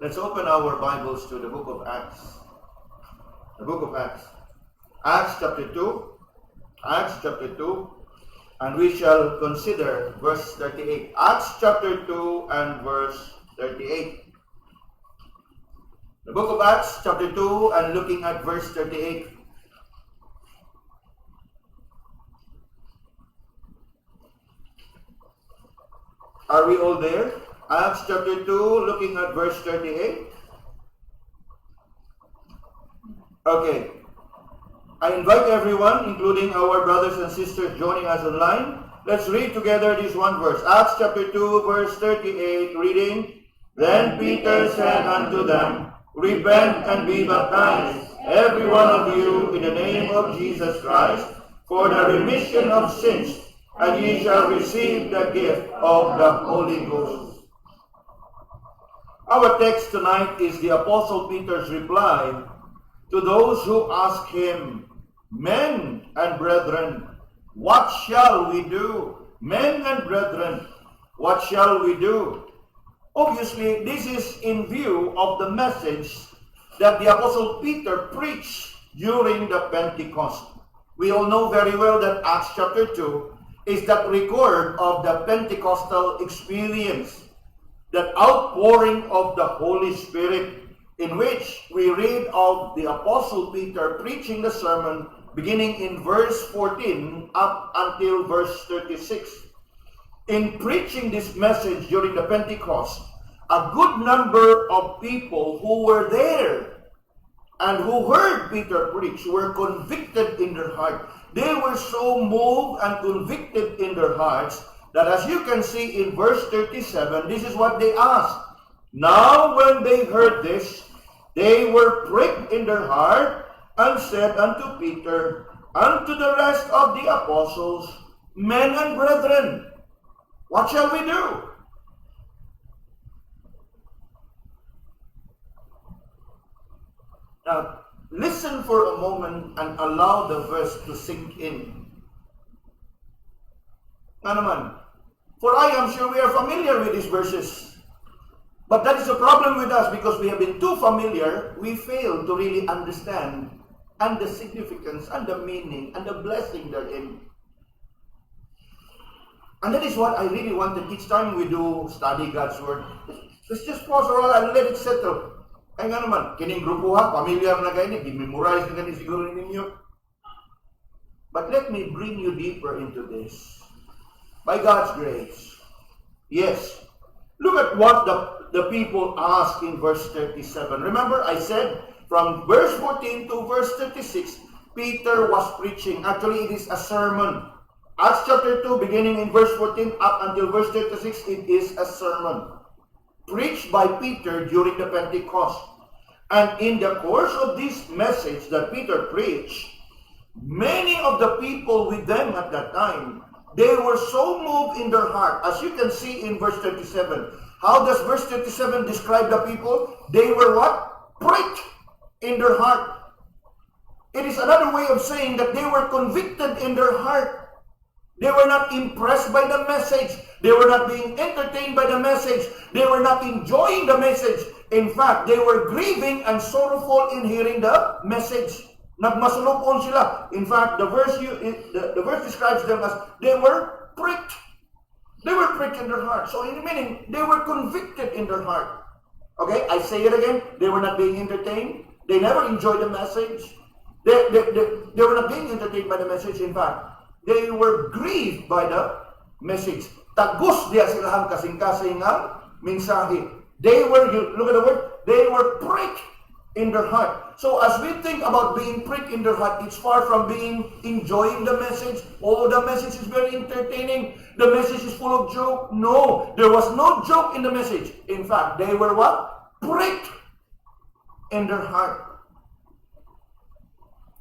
Let's open our Bibles to the book of Acts. The book of Acts. Acts chapter 2. Acts chapter 2. And we shall consider verse 38. Acts chapter 2 and verse 38. The book of Acts chapter 2 and looking at verse 38. Are we all there? Acts chapter 2, looking at verse 38. Okay. I invite everyone, including our brothers and sisters joining us online. Let's read together this one verse. Acts chapter 2, verse 38, reading, Then Peter said unto them, Repent and be baptized, every one of you, in the name of Jesus Christ, for the remission of sins, and ye shall receive the gift of the Holy Ghost. Our text tonight is the Apostle Peter's reply to those who ask him, Men and brethren, what shall we do? Men and brethren, what shall we do? Obviously, this is in view of the message that the Apostle Peter preached during the Pentecost. We all know very well that Acts chapter 2 is that record of the Pentecostal experience, that outpouring of the Holy Spirit, in which we read of the Apostle Peter preaching the sermon beginning in verse 14 up until verse 36. In preaching this message during the Pentecost, a good number of people who were there and who heard Peter preach were convicted in their heart. They were so moved and convicted in their hearts that, as you can see in verse 37, this is what they asked. Now when they heard this, they were pricked in their heart and said unto Peter, unto the rest of the apostles, Men and brethren, what shall we do? Now, listen for a moment and allow the verse to sink in. Nga naman, for I am sure we are familiar with these verses. But that is a problem with us because we have been too familiar. We fail to really understand and the significance and the meaning and the blessing therein. And that is what I really wanted each time we do study God's Word. Let's just pause for a while and let it settle. Kaya nga naman, kining grupo ha, familiar na kayo, memorize na kayo siguro ninyo. But let me bring you deeper into this. By God's grace. Yes. Look at what the people asked in verse 37. Remember, I said from verse 14 to verse 36, Peter was preaching. Actually, it is a sermon. Acts chapter 2, beginning in verse 14 up until verse 36, it is a sermon preached by Peter during the Pentecost. And in the course of this message that Peter preached, many of the people with them at that time, they were so moved in their heart. As you can see in verse 37. How does verse 37 describe the people? They were what? Pricked in their heart. It is another way of saying that they were convicted in their heart. They were not impressed by the message. They were not being entertained by the message. They were not enjoying the message. In fact, they were grieving and sorrowful in hearing the message. Nagmasulupon sila. In fact, the verse describes them as they were pricked. They were pricked in their heart. So in meaning, they were convicted in their heart. Okay, I say it again. They were not being entertained. They never enjoyed the message. They were not being entertained by the message. In fact, they were grieved by the message. Tagus diya silang kasing-kasing ang mensahe. They were, look at the word, they were pricked in their heart. So as we think about being pricked in their heart, it's far from being enjoying the message. Oh, the message is very entertaining. The message is full of joke. No, there was no joke in the message. In fact, they were what? Pricked in their heart.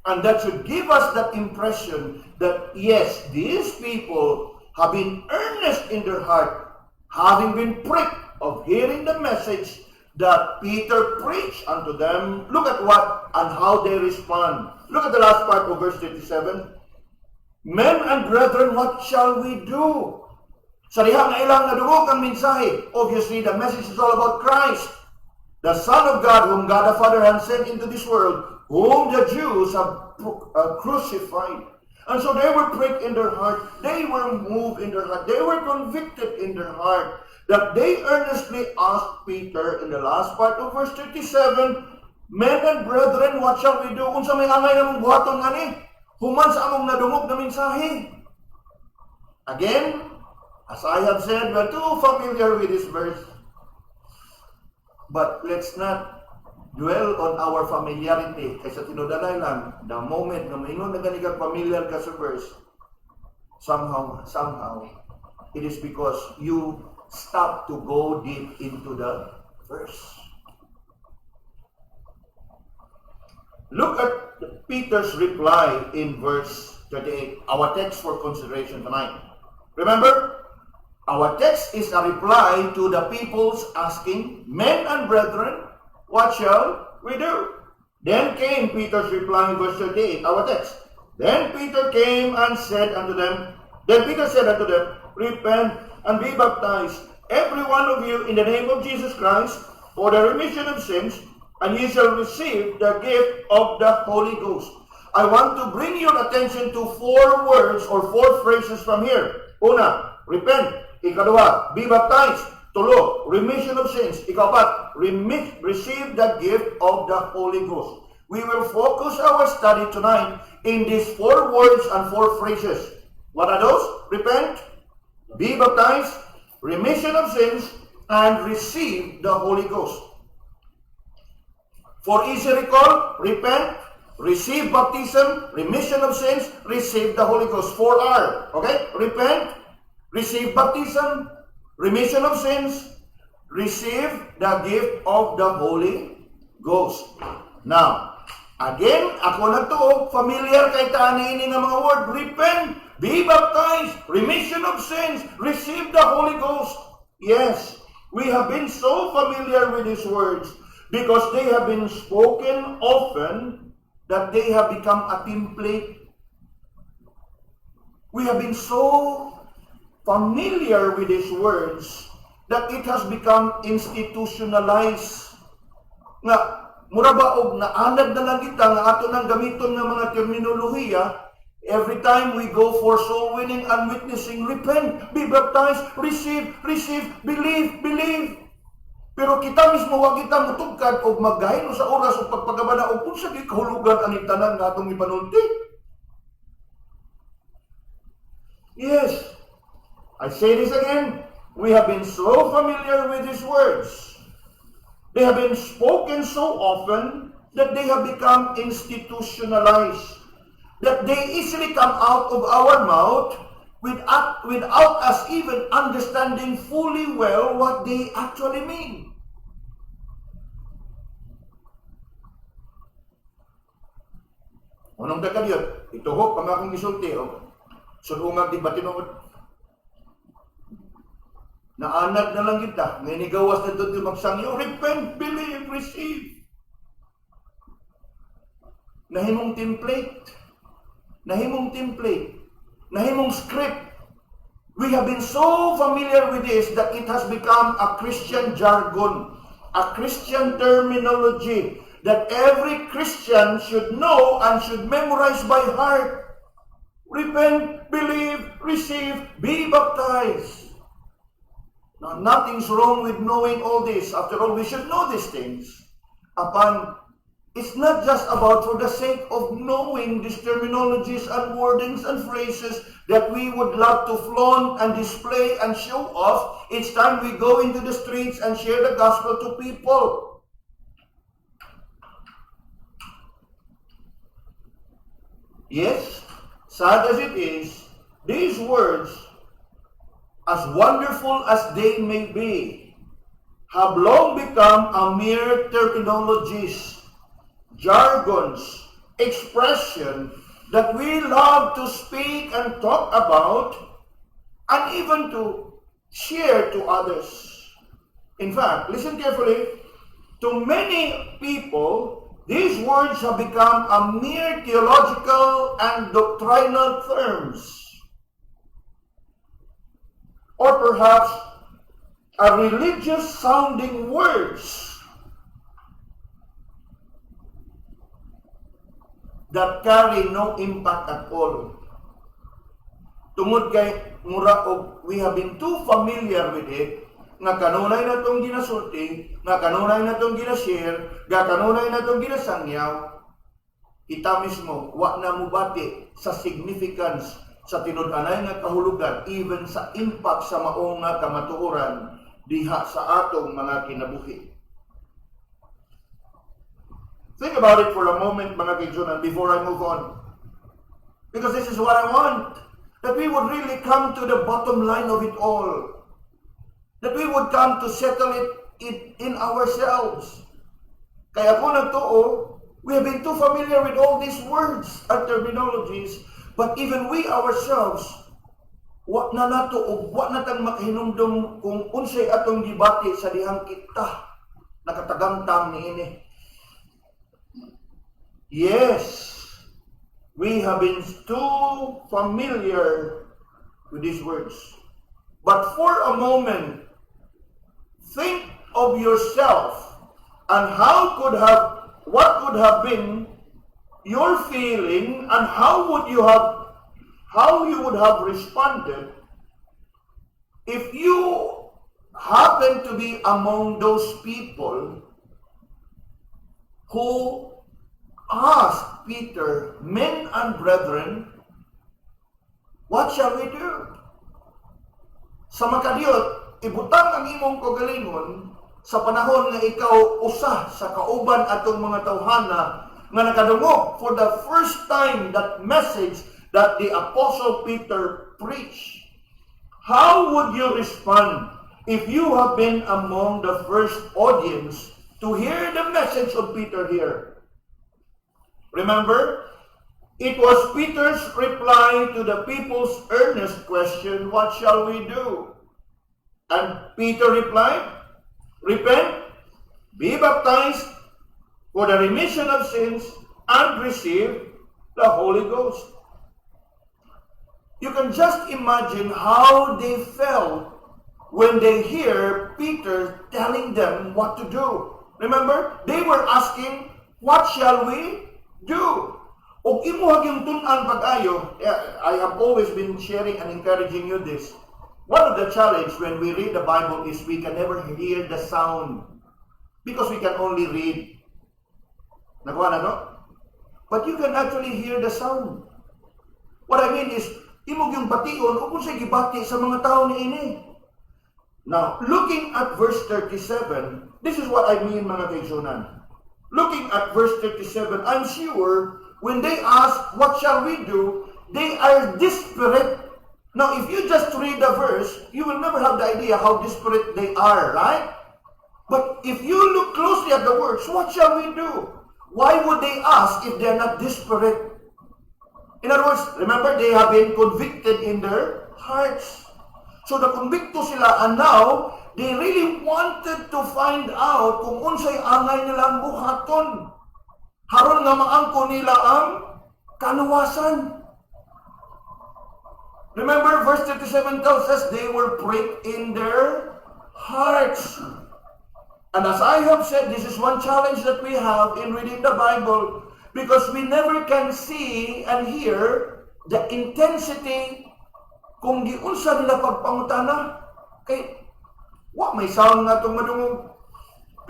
And that should give us that impression that yes, these people have been earnest in their heart, having been pricked of hearing the message that Peter preached unto them. Look at what and how they respond. Look at the last part of verse 37. Men and brethren, what shall we do? Sa dihang na ilang nadungog ang mensahe. Obviously, the message is all about Christ. the Son of God, whom God the Father has sent into this world, whom the Jews have crucified. And so they were pricked in their heart. They were moved in their heart. They were convicted in their heart that they earnestly asked Peter in the last part of verse 37, Men and brethren, what shall we do? Kung sa may angay namang buhaton nga ni, human sa among nadungog na mensahe. Again, as I have said, we are too familiar with this verse. But let's not dwell on our familiarity. Kaysa tinudalay lang, the moment na maingon na ganigang familiar ka sa verse, somehow, it is because you stop to go deep into the verse. Look at Peter's reply in verse 38, our text for consideration tonight. Remember, our text is a reply to the people's asking, Men and brethren, what shall we do? Then came Peter's reply in verse 38, our text. Then Peter came and said unto them, Repent and be baptized, every one of you, in the name of Jesus Christ, for the remission of sins, and ye shall receive the gift of the Holy Ghost. I want to bring your attention to 4 words or 4 phrases from here. Una, repent. Ikaduha, be baptized. Tulo, remission of sins. Ikapat, receive the gift of the Holy Ghost. We will focus our study tonight in these 4 words and 4 phrases. What are those? Repent, be baptized, remission of sins, and receive the Holy Ghost. For easy recall, repent, receive baptism, remission of sins, receive the Holy Ghost. 4R. Okay? Repent, receive baptism, remission of sins, receive the gift of the Holy Ghost. Now, again, ako na to, familiar kay tani ini nga mga word. Repent, be baptized, remission of sins, receive the Holy Ghost. Yes, we have been so familiar with these words because they have been spoken often that they have become a template. We have been so familiar with these words that it has become institutionalized. Nga, mura ba og naanad na lang kita nga ato nang gamiton nga mga terminolohiya every time we go for soul winning and witnessing. Repent, be baptized, receive, believe. Pero kita mismo wa kita mutugkad og maggahin sa oras o pagpagabana o kung sa kahulugan aning tanan nga atong ipanulti. Yes, I say this again. We have been so familiar with these words. They have been spoken so often that they have become institutionalized. That they easily come out of our mouth without us even understanding fully well what they actually mean. Anong dagan yun? Ituhok pang akong gisulti. Sunungag di batinod. Naanad na lang kita. Ngayon igawas na doon magsangyo. Repent, believe, receive. Nahimong template. Nahimong script. We have been so familiar with this that it has become a Christian jargon, a Christian terminology that every Christian should know and should memorize by heart. Repent, believe, receive, be baptized. Now, nothing's wrong with knowing all this. After all, we should know these things. It's not just about for the sake of knowing these terminologies and wordings and phrases that we would love to flaunt and display and show off each time we go into the streets and share the gospel to people. Yes, sad as it is, these words, as wonderful as they may be, have long become a mere terminologies, jargons, expression that we love to speak and talk about and even to share to others. In fact, listen carefully, to many people, these words have become a mere theological and doctrinal terms, or perhaps a religious sounding words that carry no impact at all. Tungod kay mura og we have been too familiar with it, nga kanunay na itong ginasulti, nga kanunay na itong ginashare, nga kanunay na itong ginasangyaw, kita mismo, wa na mubati sa significance sa tinud-anay nga kahulugan, even sa impact sa maong nga kamatuoran diha sa atong mga kinabuhi. Think about it for a moment, mga kaibigan, before I move on. Because this is what I want. That we would really come to the bottom line of it all. That we would come to settle it in ourselves. Kaya po nagtuo, we have been too familiar with all these words and terminologies, but even we ourselves, wa na nato o wa na tang makahinumdum kung unsay atong gibati sa dihang kita nakatagamtang niini. Yes, we have been too familiar with these words. But for a moment, think of yourself and what could have been your feeling and how you would have responded if you happen to be among those people who asked Peter, "Men and brethren, what shall we do?" Sa makadiyot, ibutang ang imong kagalingon sa panahon nga ikaw usa sa kauban atong mga tawhana nga nakadungog for the first time that message that the Apostle Peter preached. How would you respond if you have been among the first audience to hear the message of Peter here? Remember, it was Peter's reply to the people's earnest question, "What shall we do?" And Peter replied, "Repent, be baptized for the remission of sins, and receive the Holy Ghost." You can just imagine how they felt when they hear Peter telling them what to do. Remember, they were asking, "What shall we do?" Og imuhag yung tunan pag-ayo, I have always been sharing and encouraging you this. One of the challenge when we read the Bible is we can never hear the sound because we can only read. Nagawa na, no? But you can actually hear the sound. What I mean is, imog yung bation o kung siya gibati sa mga tao ni ini. Now, looking at verse 37, this is what I mean, mga kaibigan. Looking at verse 37, I'm sure when they ask, "What shall we do?" they are desperate. Now, if you just read the verse, you will never have the idea how desperate they are, right? But if you look closely at the words, "What shall we do?" why would they ask if they're not desperate? In other words, remember, they have been convicted in their hearts. So, nakonbikto sila, and now, they really wanted to find out kung unsay angay nilang buhaton. Haron nga maangko nila ang kaluwasan. Remember, verse 37 tells us they were pricked in their hearts. And as I have said, this is one challenge that we have in reading the Bible, because we never can see and hear the intensity kung giunsa nila pagpangutana. Kay wa may sound nga itong madungog.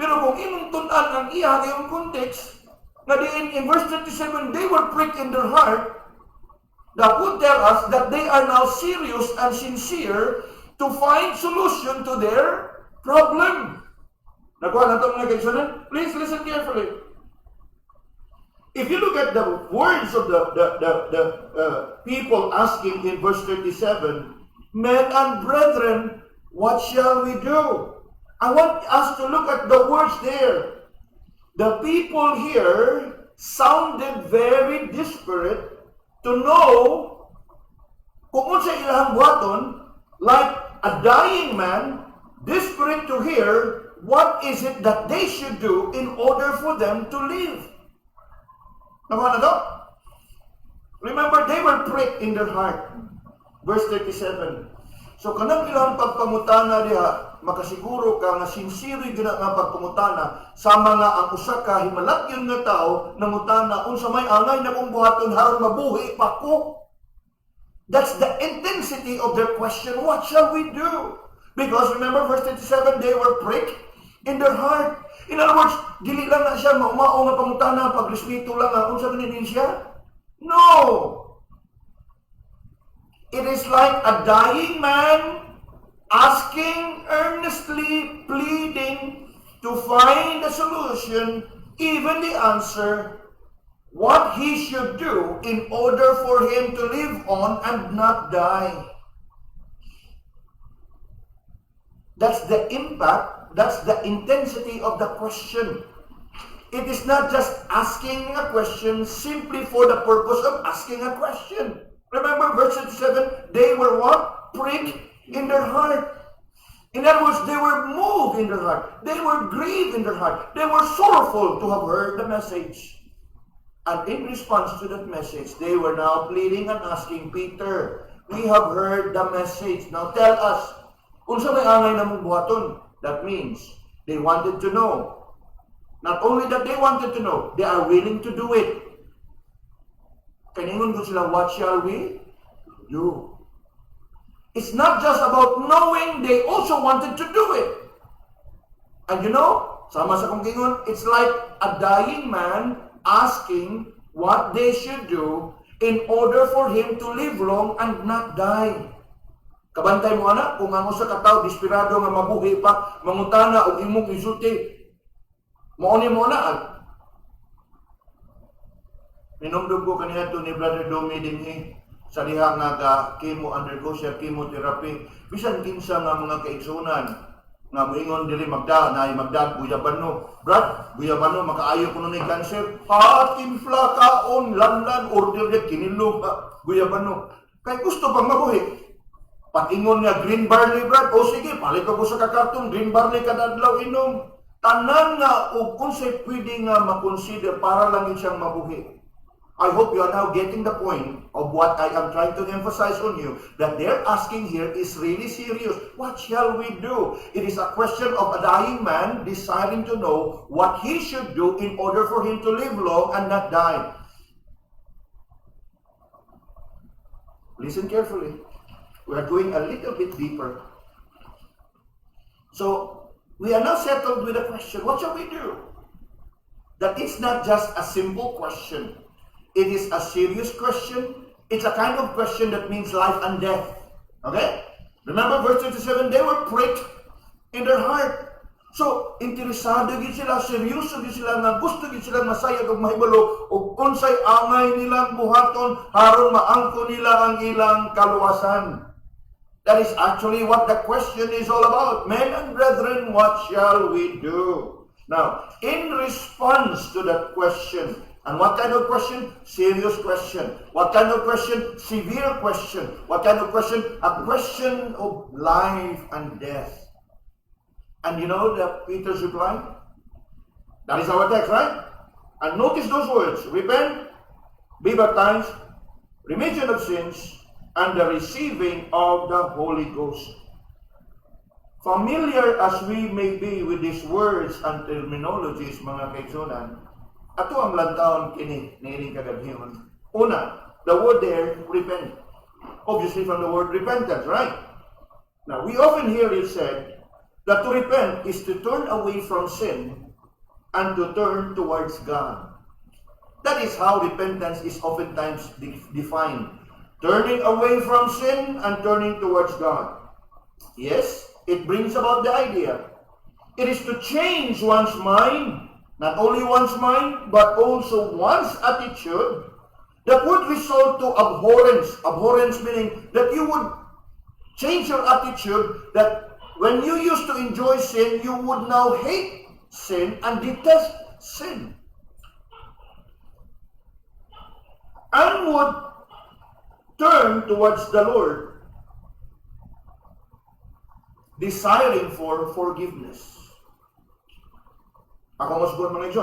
Pero kung imong tunan ang iya yung context, nga in verse 37, they were pricked in their heart, that would tell us that they are now serious and sincere to find solution to their problem. Nakuha na ito mga kaibigan? Please listen carefully. If you look at the words of the people asking in verse 37, "Men and brethren, what shall we do?" I want us to look at the words there. The people here sounded very desperate to know kung unsa ilang buhaton, like a dying man, desperate to hear what is it that they should do in order for them to live. Nakuha na to? Remember, they were pricked in their heart. Verse 37. So, kanang ilang pagpangutana diha, makasiguro ka nga sinsiroy gina nga pagpangutana sa mga ang usa ka himalagyon nga tao nangutana unsa may angay na kong buhaton haron mabuhi pa ko. That's the intensity of their question. What shall we do? Because remember verse 27, they were pricked in their heart. In other words, dili lang na siya maumao nga pangutana pagrespeto lang ang unsa ganin siya. No. It is like a dying man asking earnestly, pleading to find a solution, even the answer, what he should do in order for him to live on and not die. That's the impact, that's the intensity of the question. It is not just asking a question simply for the purpose of asking a question. Remember verse 7, they were what? Pricked in their heart. In other words, they were moved in their heart. They were grieved in their heart. They were sorrowful to have heard the message. And in response to that message, they were now pleading and asking Peter, we have heard the message. Now tell us, unsa may angay na mong buhaton? That means they wanted to know. Not only that they wanted to know, they are willing to do it. Kaningon ko sila, what shall we do? It's not just about knowing, they also wanted to do it. And you know, sama sa kong gingon, it's like a dying man asking what they should do in order for him to live long and not die. Kabantay mo ana, kung ang usa ka tawo desperado nga mabuhi pa, mangutana og imong isulti, mauni mo na. Minumdum ko kanina to ni Brother Domi dinhi sa diha nga chemo undergo siya chemotherapy. Bisan kinsa nga mga kaigsunan nga moingon diri magda guyabano. Brad, guyabano makaayo kuno ni cancer. Timpla kaon lanlan order de kinilo guyabano. Kay gusto pang mabuhi. Patingon nga green barley, Brad. O sige, palit ko sa kakarton green barley kada adlaw inom. Tanan nga og unsay pwede nga makonsider para lang siyang mabuhi. I hope you are now getting the point of what I am trying to emphasize on you, that they're asking here is really serious. What shall we do? It is a question of a dying man desiring to know what he should do in order for him to live long and not die. Listen carefully. We are going a little bit deeper. So, we are now settled with a question. What shall we do? That it's not just a simple question. It is a serious question. It's a kind of question that means life and death. Okay? Remember verse 27, they were pricked in their heart. So, interesado gid sila, seryoso gid sila, nga gusto gid sila masayag og mahibalo og unsay angay nilang buhaton aron maangko nila ang ilang kaluwasan. That is actually what the question is all about. Men and brethren, what shall we do? Now, in response to that question, and what kind of question? Serious question. What kind of question? Severe question. What kind of question? A question of life and death. And you know Peter's reply? That is our text, right? And notice those words. Repent, be baptized, remission of sins, and the receiving of the Holy Ghost. Familiar as we may be with these words and terminologies, mga kaigsunan, ato ang lantawon kini niining kagabhihon. Una, the word there, repent. Obviously from the word repentance, right? Now, we often hear it said that to repent is to turn away from sin and to turn towards God. That is how repentance is oftentimes defined. Turning away from sin and turning towards God. Yes, it brings about the idea. It is to change one's mind. Not only one's mind, but also one's attitude that would result to abhorrence. Abhorrence meaning that you would change your attitude, that when you used to enjoy sin, you would now hate sin and detest sin. And would turn towards the Lord, desiring for forgiveness. Ako mas good mga ito,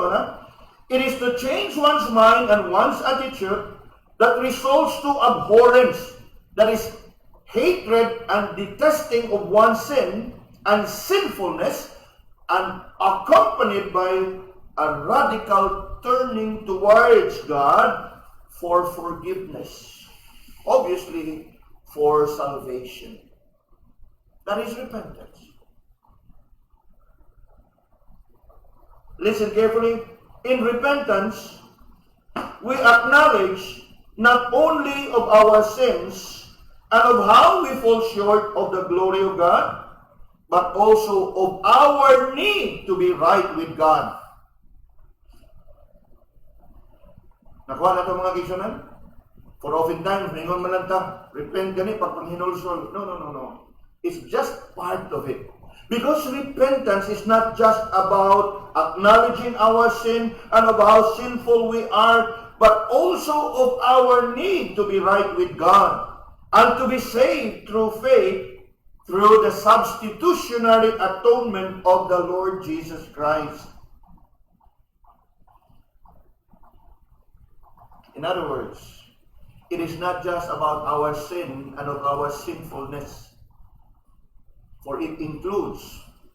It is to change one's mind and one's attitude that results to abhorrence, that is, hatred and detesting of one's sin, and sinfulness, and accompanied by a radical turning towards God for forgiveness. Obviously, for salvation. That is repentance. Listen carefully. In repentance, we acknowledge not only of our sins and of how we fall short of the glory of God, but also of our need to be right with God. Nakuha na ito mga kaisanan? For oftentimes, ningon man lang ta, repent gani, pagpanghinulsol. No. It's just part of it. Because repentance is not just about acknowledging our sin and of how sinful we are, but also of our need to be right with God and to be saved through faith through the substitutionary atonement of the Lord Jesus Christ. In other words, it is not just about our sin and of our sinfulness, for it includes,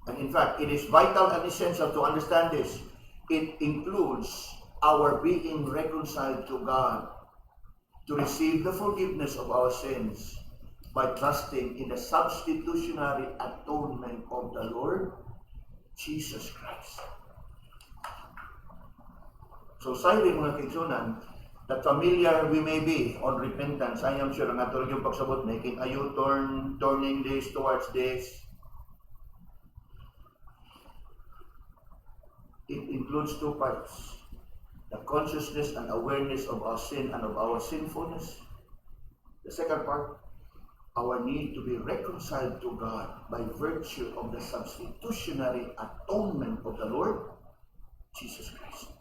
and in fact, it is vital and essential to understand this, it includes our being reconciled to God, to receive the forgiveness of our sins by trusting in the substitutionary atonement of the Lord Jesus Christ. So, sayang mga kaigsunan, that familiar we may be on repentance, I am sure ang atulog yung pagsabot, making a U-turn, turning this towards this. It includes two parts. The consciousness and awareness of our sin and of our sinfulness. The second part, our need to be reconciled to God by virtue of the substitutionary atonement of the Lord Jesus Christ.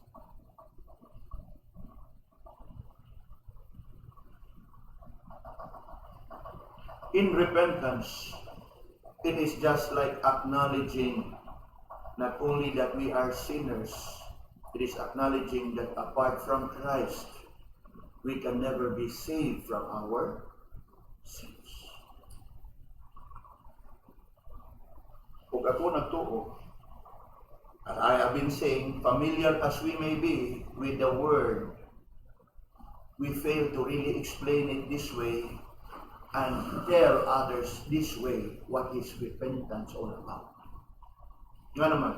In repentance, it is just like acknowledging not only that we are sinners, it is acknowledging that apart from Christ, we can never be saved from our sins. Kung ako nagtuo, and I have been saying, familiar as we may be with the word, we fail to really explain it this way and tell others this way what is repentance all about. Nga naman,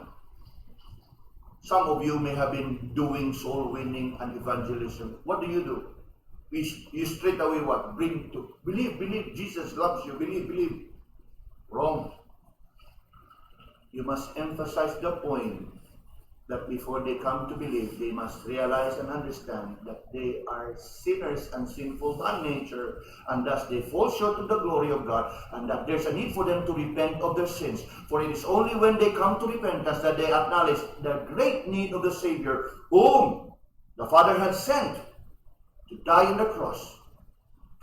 some of you may have been doing soul winning and evangelism. What do? You straight away what? Bring to believe, Jesus loves you, believe. Wrong. You must emphasize the point that before they come to believe, they must realize and understand that they are sinners and sinful by nature, and thus they fall short of the glory of God, and that there's a need for them to repent of their sins. For it is only when they come to repentance that they acknowledge the great need of the Savior, whom the Father had sent to die on the cross.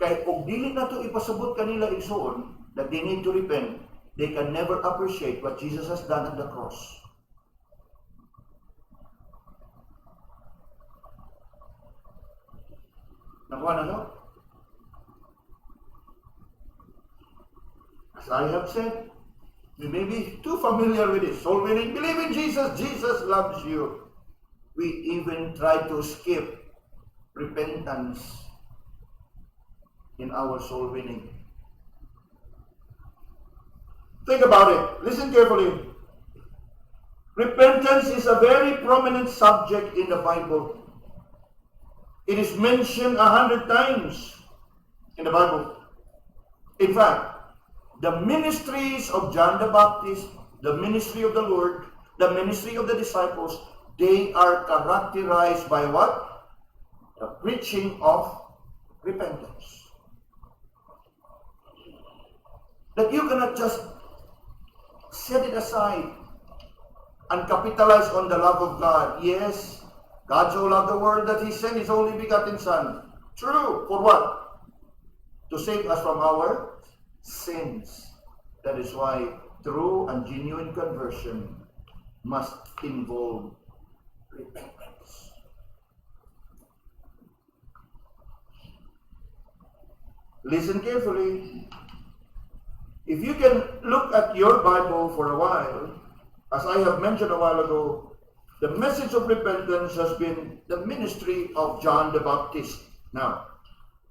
Kahit kung dili na ito ipasabot kanila igsoon, that they need to repent, they can never appreciate what Jesus has done at the cross. Nakuha na no? As I have said, we may be too familiar with it. Soul winning, believe in Jesus, Jesus loves you. We even try to skip repentance in our soul winning. Think about it. Listen carefully. Repentance is a very prominent subject in the Bible. It is mentioned 100 times in the Bible. In fact, the ministries of John the Baptist, the ministry of the Lord, the ministry of the disciples, they are characterized by what? The preaching of repentance. That you cannot just set it aside and capitalize on the love of God. Yes, God so loved the world that He sent His only begotten Son. True. For what? To save us from our sins. That is why true and genuine conversion must involve repentance. Listen carefully. If you can look at your Bible for a while, as I have mentioned a while ago, the message of repentance has been the ministry of John the Baptist. Now,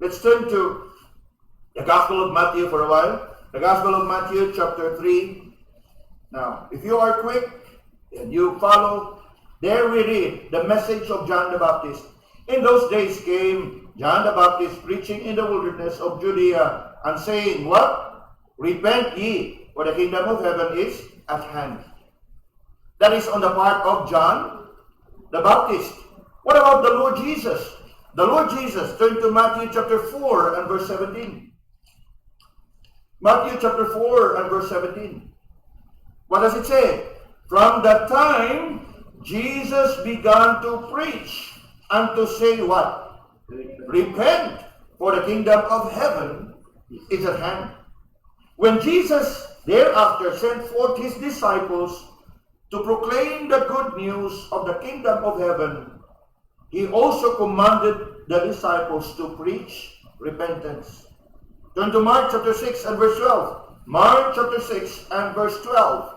let's turn to the Gospel of Matthew for a while. The Gospel of Matthew, chapter 3. Now, if you are quick and you follow, there we read the message of John the Baptist. In those days came John the Baptist preaching in the wilderness of Judea and saying, what? Repent ye, for the kingdom of heaven is at hand. That is on the part of John the Baptist. What about the Lord Jesus? The Lord Jesus, turn to Matthew chapter 4 and verse 17. Matthew chapter 4 and verse 17. What does it say? From that time, Jesus began to preach and to say what? Repent, for the kingdom of heaven is at hand. When Jesus thereafter sent forth his disciples to proclaim the good news of the kingdom of heaven, he also commanded the disciples to preach repentance. Turn to Mark chapter 6 and verse 12. Mark chapter 6 and verse 12.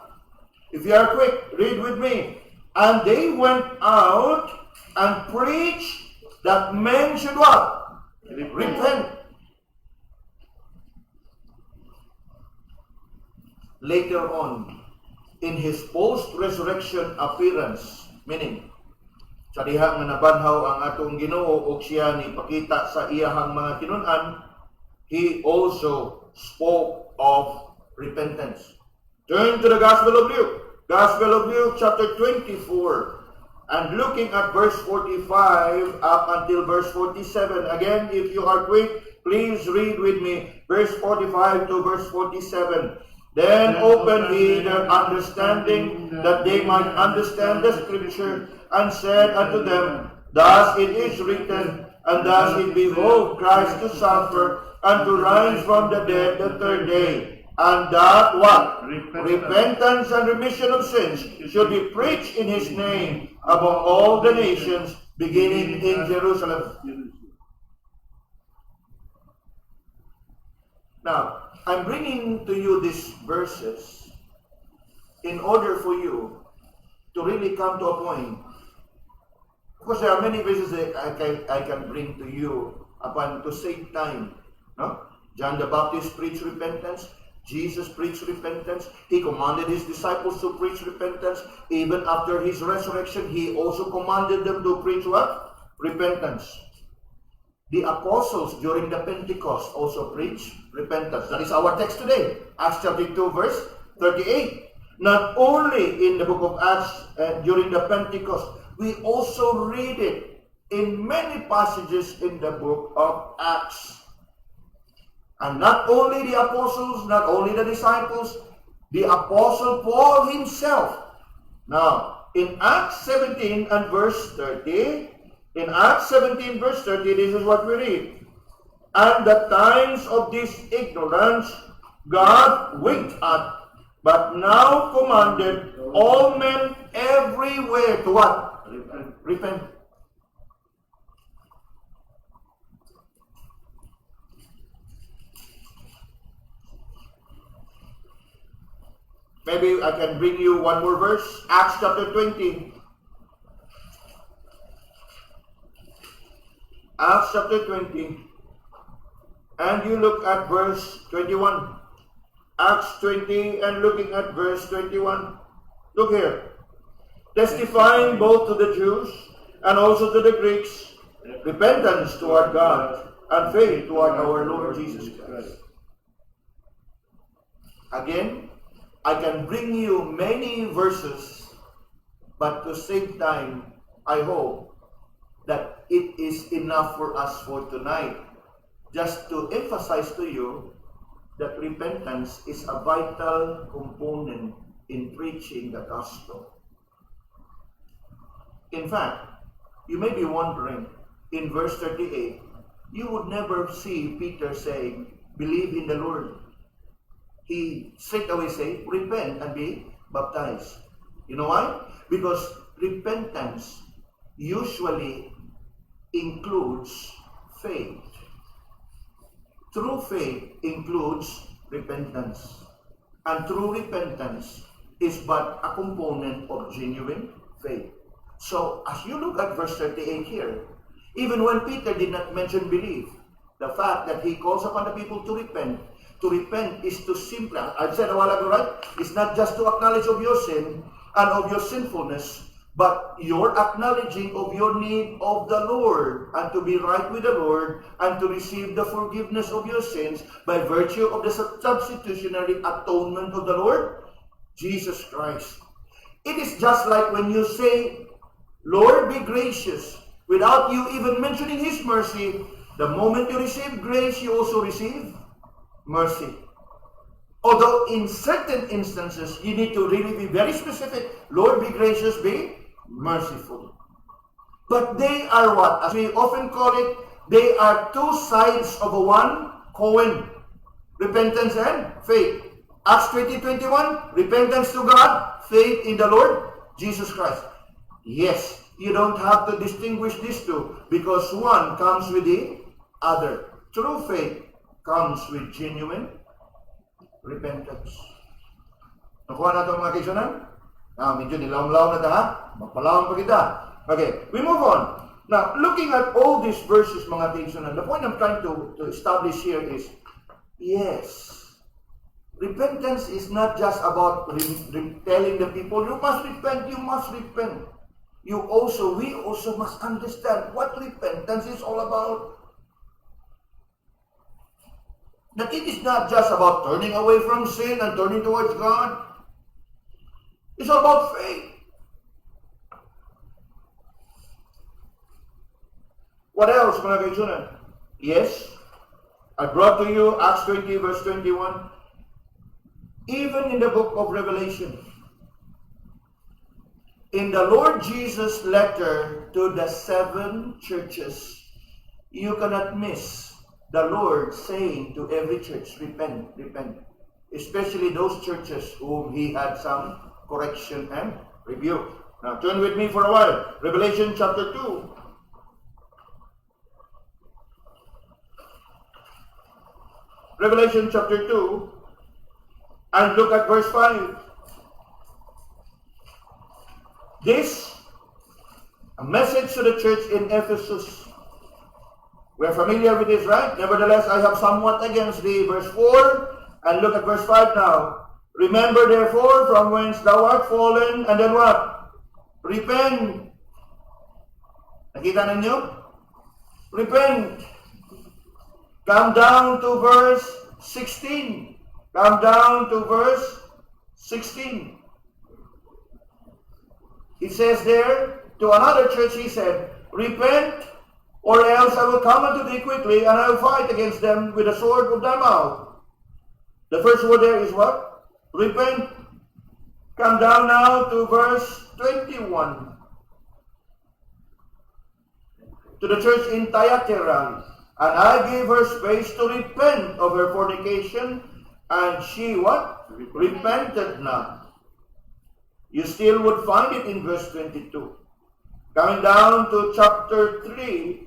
If you are quick, read with me. And they went out and preached that men should what? Repent. Later on, in his post-resurrection appearance, meaning, sa diha nga nabanhaw ang atong Ginoo o siya ni pakita sa iyahang mga kinun-an, he also spoke of repentance. Turn to the Gospel of Luke. Gospel of Luke chapter 24. And looking at verse 45 up until verse 47. Again, if you are quick, please read with me. Verse 45 to verse 47. Then opened he their understanding, that they might understand the scripture, and said unto them, thus it is written, and thus it behoved Christ to suffer, and to rise from the dead the third day. And that what? Repentance and remission of sins should be preached in his name among all the nations, beginning in Jerusalem. Now, I'm bringing to you these verses in order for you to really come to a point. Because there are many verses that I can bring to you upon to save time. No? John the Baptist preached repentance. Jesus preached repentance. He commanded his disciples to preach repentance. Even after his resurrection, he also commanded them to preach what? Repentance. The apostles during the Pentecost also preached repentance. That is our text today. Acts chapter 2 verse 38. Not only in the book of Acts during the Pentecost, we also read it in many passages in the book of Acts. And not only the apostles, not only the disciples, the apostle Paul himself. Now, in Acts 17 and verse 30, in Acts 17 verse 30, this is what we read. And the times of this ignorance God winked at, but now commanded all men everywhere to what? Repent. Maybe I can bring you one more verse. Acts chapter 20. Acts chapter 20. And you look at verse 21. Acts 20 and looking at verse 21. Look here. Testifying both to the Jews and also to the Greeks, repentance toward God and faith toward our Lord Jesus Christ. Again, I can bring you many verses, but to save time, I hope that it is enough for us for tonight. Just to emphasize to you that repentance is a vital component in preaching the gospel. In fact, you may be wondering, in verse 38, you would never see Peter saying, believe in the Lord. He straight away say, repent and be baptized. You know why? Because repentance usually includes faith. True faith includes repentance. and true repentance is but a component of genuine faith. So, as you look at verse 38 here, even when Peter did not mention belief, the fact that he calls upon the people to repent is to simply, I've said a while ago, right? It's not just to acknowledge of your sin and of your sinfulness, but your acknowledging of your need of the Lord and to be right with the Lord and to receive the forgiveness of your sins by virtue of the substitutionary atonement of the Lord Jesus Christ. It is just like when you say, Lord, be gracious, without you even mentioning His mercy. The moment you receive grace, you also receive mercy. Although in certain instances, you need to really be very specific. Lord, be gracious, be merciful. But they are what? As we often call it, they are two sides of a one coin. Repentance and faith. Acts 20:21, repentance to God, faith in the Lord Jesus Christ. Yes, you don't have to distinguish these two because one comes with the other. True faith comes with genuine repentance. Nakuha na ito mga kaisanan? Medyo nilaw-law na ito ha? Magpalawang pa kita. Okay, we move on. Now, looking at all these verses mga kaisanan, the point I'm trying to establish here is, yes, repentance is not just about telling the people, you must repent, you must repent. We also must understand what repentance is all about. That it is not just about turning away from sin and turning towards God. It's all about faith. What else, mga kaibigan? Yes, I brought to you Acts 20 verse 21. Even in the book of Revelation, in the Lord Jesus' letter to the 7 churches, you cannot miss the Lord saying to every church, repent, repent. Especially those churches whom He had some correction and rebuke. Now, turn with me for a while. Revelation chapter 2. Revelation chapter 2. And look at verse 5. This, a message to the church in Ephesus. We're familiar with this, right? Nevertheless, I have somewhat against thee. Verse 4. And look at verse 5 now. Remember therefore from whence thou art fallen. And then what? Repent. Nakita ninyo? Repent. Come down to verse 16. Come down to verse 16. It says there, to another church he said, repent, or else I will come unto thee quickly, and I will fight against them with the sword of thy mouth. The first word there is what? Repent. Come down now to verse 21. To the church in Thyatira, and I gave her space to repent of her fornication, and she what? Repented not. You still would find it in verse 22. Coming down to chapter 3,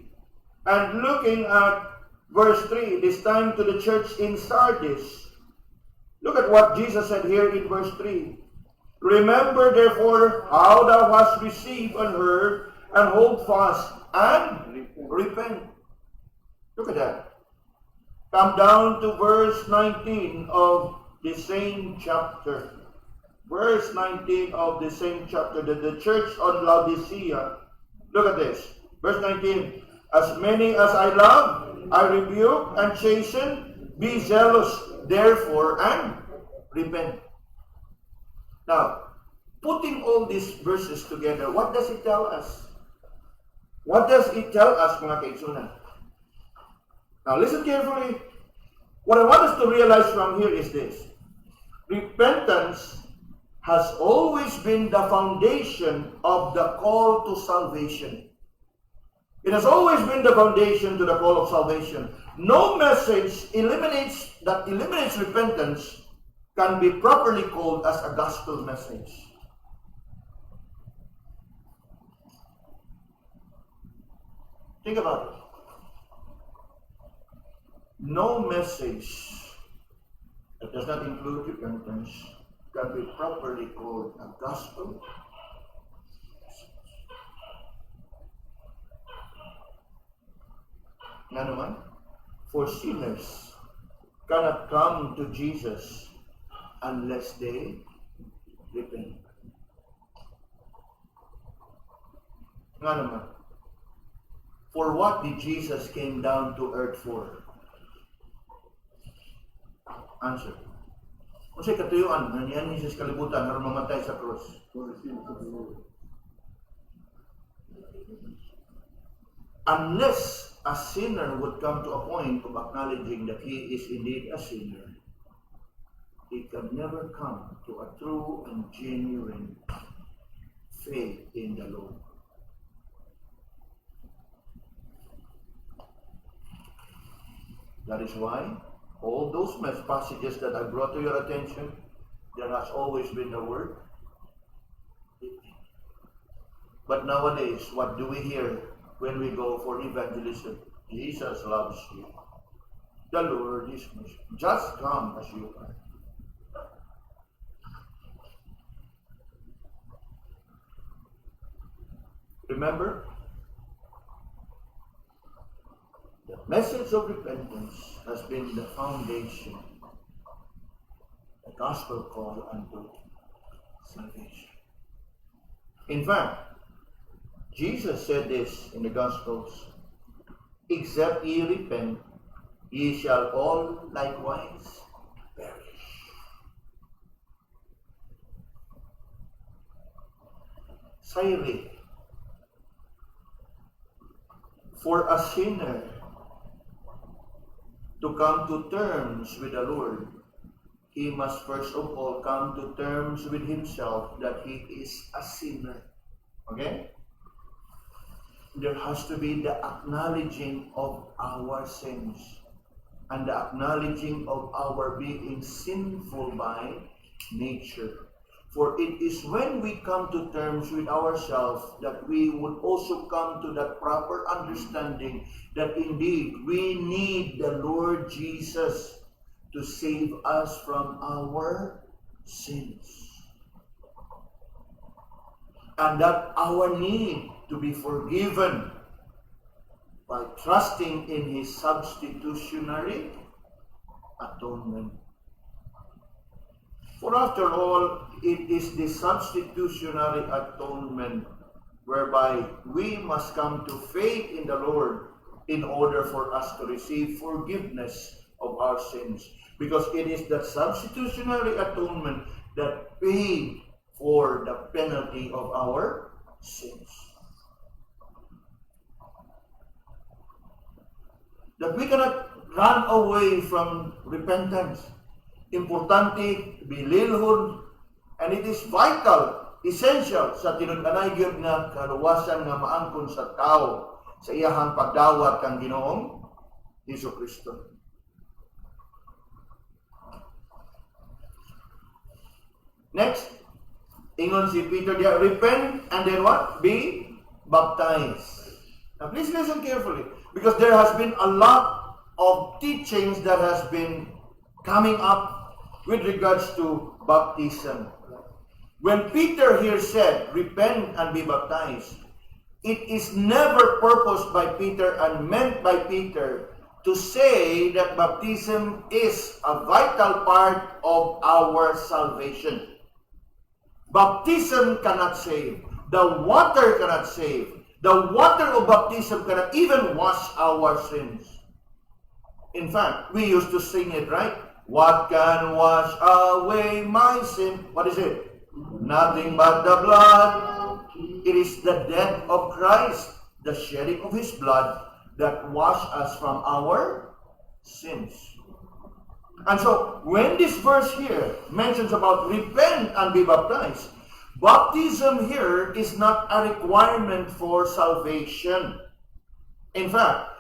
and looking at verse 3, this time to the church in Sardis. Look at what Jesus said here in verse 3. Remember therefore how thou hast received and heard, and hold fast, and repent. Look at that. Come down to verse 19 of the same chapter. Verse 19 of the same chapter, the church on Laodicea. Look at this. Verse 19. As many as I love, I rebuke and chasten. Be zealous, therefore, and repent. Now, putting all these verses together, what does it tell us? What does it tell us, mga kaitsunan? Now, listen carefully. What I want us to realize from here is this. Repentance has always been the foundation of the call to salvation. It has always been the foundation to the call of salvation. No message that eliminates repentance can be properly called as a gospel message. Think about it. No message that does not include repentance can be properly called a gospel. Nga naman, for sinners cannot come to Jesus unless they repent. Nga naman, for what did Jesus came down to earth for? Answer. Kung sa'y katuyuan, nandiyan Jesus kalibutan, haron mamatay sa krus. Unless a sinner would come to a point of acknowledging that he is indeed a sinner, he can never come to a true and genuine faith in the Lord. That is why all those passages that I brought to your attention, there has always been the word. But nowadays, what do we hear when we go for evangelism? Jesus loves you. The Lord is merciful. Just come as you are. Remember, the message of repentance has been the foundation, the gospel call unto salvation. In fact, Jesus said this in the Gospels, except ye repent, ye shall all likewise perish. Sayri, for a sinner to come to terms with the Lord, he must first of all come to terms with himself that he is a sinner. Okay? There has to be the acknowledging of our sins and the acknowledging of our being sinful by nature. For it is when we come to terms with ourselves that we would also come to that proper understanding that indeed we need the Lord Jesus to save us from our sins. And that our need to be forgiven by trusting in His substitutionary atonement. For after all, it is the substitutionary atonement whereby we must come to faith in the Lord in order for us to receive forgiveness of our sins. Because it is that substitutionary atonement that paid for the penalty of our sins. That we cannot run away from repentance. Importante, bililhon, and it is vital, essential sa tinun-anay gyud nga kaluwasan nga maangkon sa tao sa iyahang pagdawat kang Ginoong Hesukristo. Next, ingon si Peter dia, repent and then what? Be baptized. Now please listen carefully, because there has been a lot of teachings that has been coming up with regards to baptism. When Peter here said, repent and be baptized, it is never purposed by Peter and meant by Peter to say that baptism is a vital part of our salvation. Baptism cannot save. The water cannot save. The water of baptism cannot even wash our sins. In fact, we used to sing it, right? What can wash away my sin? What is it? Nothing but the blood. It is the death of Christ, the shedding of His blood, that wash us from our sins. And so, when this verse here mentions about repent and be baptized, baptism here is not a requirement for salvation. In fact,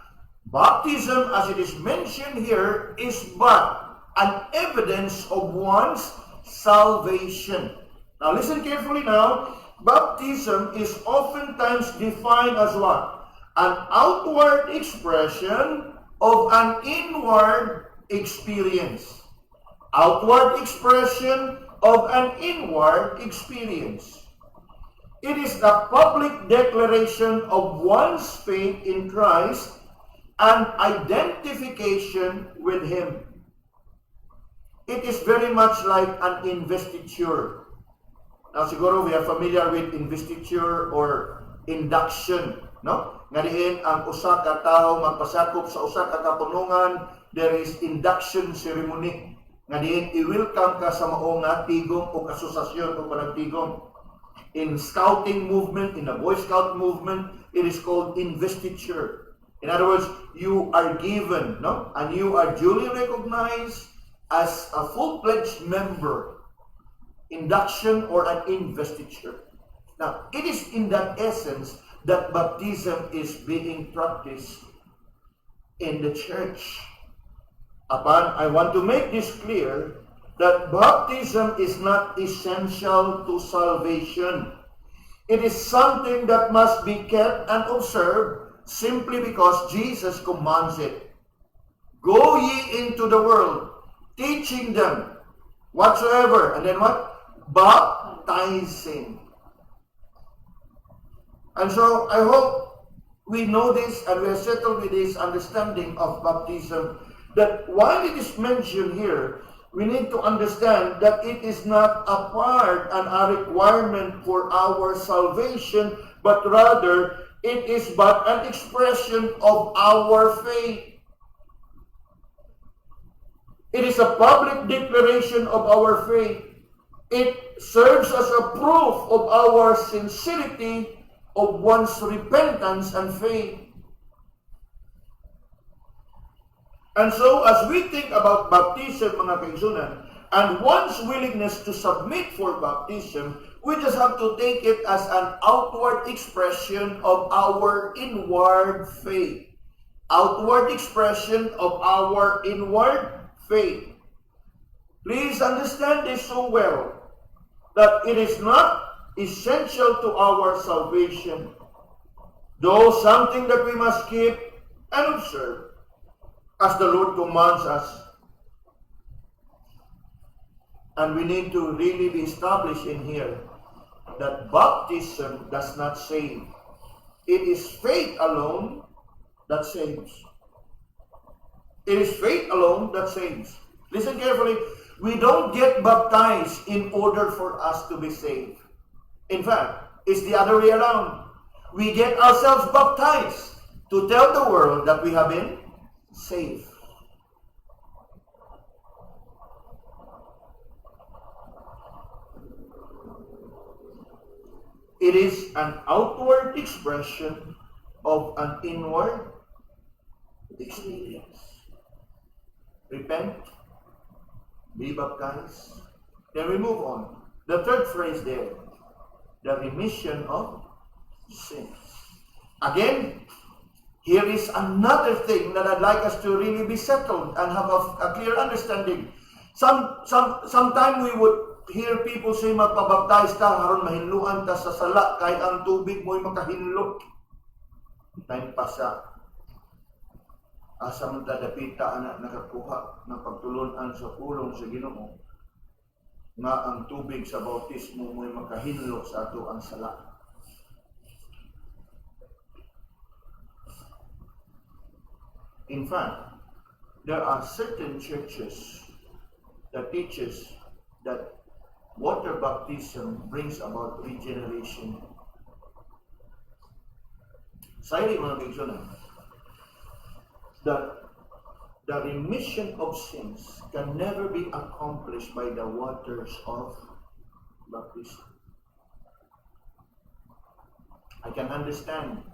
baptism, as it is mentioned here, is but an evidence of one's salvation. Now listen carefully now. Baptism is oftentimes defined as what? An outward expression of an inward experience. outward expression of an inward experience. It is the public declaration of one's faith in Christ and identification with Him. It is very much like an investiture. Now, siguro we are familiar with investiture or induction, no? Nga diin ang usa ka tawo magpasakop sa usa ka kapunungan, there is induction ceremony. Nga diin i-welcome ka sa mao nga tigom o asosasyon o panagtigom. In scouting movement, in the Boy Scout movement, it is called investiture. In other words, you are given, no? And you are duly recognized as a full-fledged member. Induction or an investiture. Now, it is in that essence that baptism is being practiced in the church. I want to make this clear that baptism is not essential to salvation. It is something that must be kept and observed simply because Jesus commands it. Go ye into the world, teaching them whatsoever, and then what? Baptizing. And so, I hope we know this and we are settled with this understanding of baptism, that while it is mentioned here, we need to understand that it is not a part and a requirement for our salvation, but rather, it is but an expression of our faith. It is a public declaration of our faith. It serves as a proof of our sincerity of one's repentance and faith. And so, as we think about baptism, mga kaigsunan, and one's willingness to submit for baptism, we just have to take it as an outward expression of our inward faith. Outward expression of our inward faith. Please understand this so well, that it is not essential to our salvation, though something that we must keep and observe as the Lord commands us. And we need to really be established in here that baptism does not save. It is faith alone that saves. It is faith alone that saves. Listen carefully. We don't get baptized in order for us to be saved. In fact, it's the other way around. We get ourselves baptized to tell the world that we have been saved. It is an outward expression of an inward experience. Repent, be baptized. Then we move on. The third phrase there, the remission of sins. Again, here is another thing that I'd like us to really be settled and have a clear understanding. Sometime we would hear people say, magpabaptize ka, haron mahinluan ta sa sala, kahit ang tubig mo'y makahinlo. Time pa sa asa man tadapita anak nakakuha ng pagtulunan sa pulong sa Ginoo nga ang tubig sa bautismo mo'y makahinlo sa ato ang sala. In fact, there are certain churches that teaches that water baptism brings about regeneration. Sayri mga kaigsunan, that the remission of sins can never be accomplished by the waters of baptism. I can understand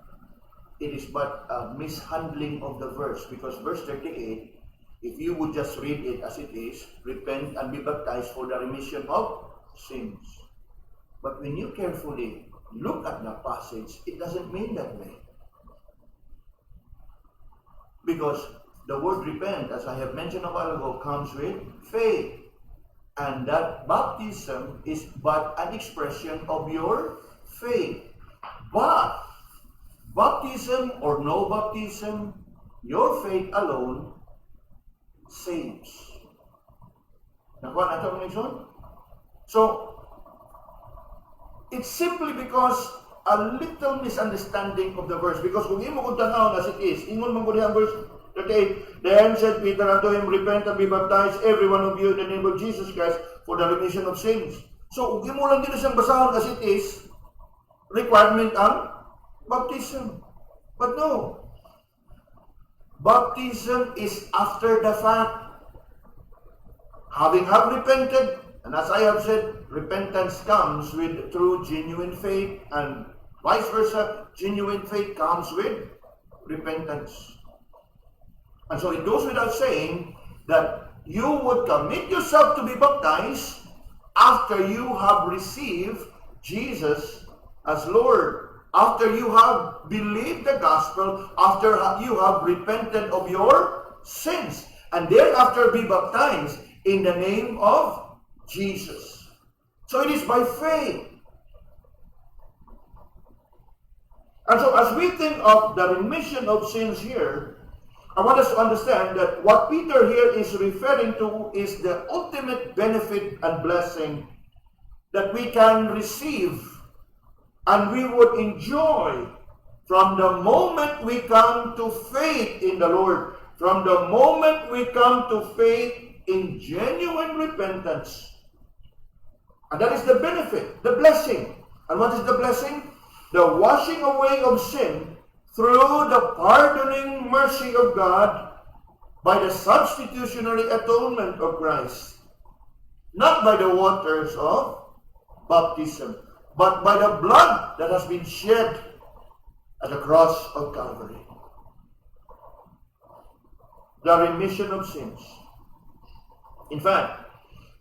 it is but a mishandling of the verse, because verse 38, if you would just read it as it is, repent and be baptized for the remission of sins. But when you carefully look at the passage, it doesn't mean that way. Because the word repent, as I have mentioned a while ago, comes with faith. And that baptism is but an expression of your faith. But baptism or no baptism, your faith alone saves. Nakuha na ito mga igsoon? So, it's simply because a little misunderstanding of the verse. Because kung imo kung tanaw as it is, ingon man ko diha ang verse 38, then said Peter unto him, repent and be baptized, every one of you, in the name of Jesus Christ, for the remission of sins. So, kung imo lang din siyang basahon as it is, requirement ang baptism. But no. Baptism is after the fact. Having repented, and as I have said, repentance comes through genuine faith, and vice versa, genuine faith comes with repentance. And so it goes without saying that you would commit yourself to be baptized after you have received Jesus as Lord, after you have believed the gospel, after you have repented of your sins, and thereafter be baptized in the name of Jesus. So it is by faith. And so as we think of the remission of sins here, I want us to understand that what Peter here is referring to is the ultimate benefit and blessing that we can receive and we would enjoy from the moment we come to faith in the Lord, from the moment we come to faith in genuine repentance. And that is the benefit, the blessing. And what is the blessing? The washing away of sin through the pardoning mercy of God by the substitutionary atonement of Christ. Not by the waters of baptism, but by the blood that has been shed at the cross of Calvary. The remission of sins. In fact,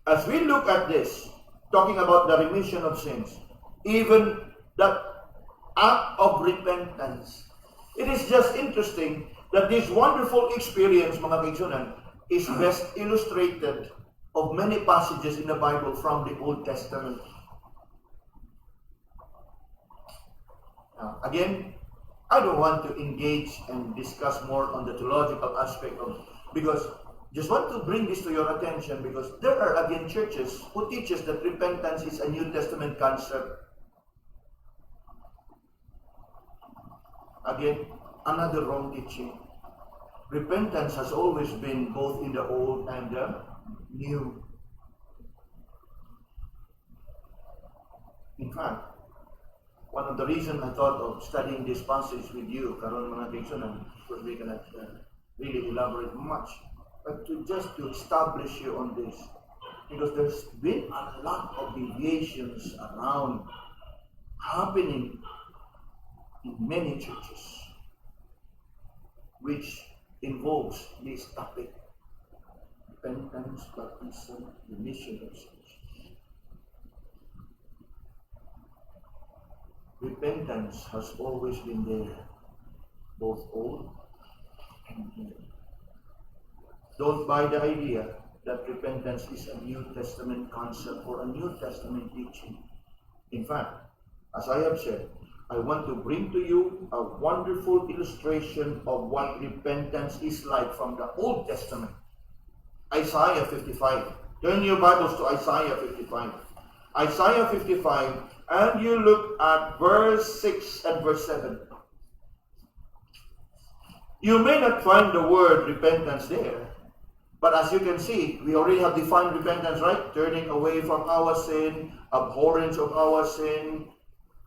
as we look at this, talking about the remission of sins, even that act of repentance, it is just interesting that this wonderful experience, mga kaigsunan, is best illustrated of many passages in the Bible from the Old Testament. Now, again, I don't want to engage and discuss more on the theological aspect of, because just want to bring this to your attention because there are again churches who teaches that repentance is a New Testament concept. Again, another wrong teaching. Repentance has always been both in the Old and the New. In fact, one of the reasons I thought of studying this passage with you, karon mga teacher, and of course we cannot really elaborate much, but just to establish you on this, because there's been a lot of deviations around happening in many churches, which involves this topic: repentance, baptism, remission of sins. Repentance has always been there, both old and new. Don't buy the idea that repentance is a New Testament concept or a New Testament teaching. In fact, as I have said, I want to bring to you a wonderful illustration of what repentance is like from the Old Testament. Isaiah 55. Turn your Bibles to Isaiah 55. Isaiah 55, and you look at verse 6 and verse 7. You may not find the word repentance there, but as you can see, we already have defined repentance, right? Turning away from our sin, abhorrence of our sin,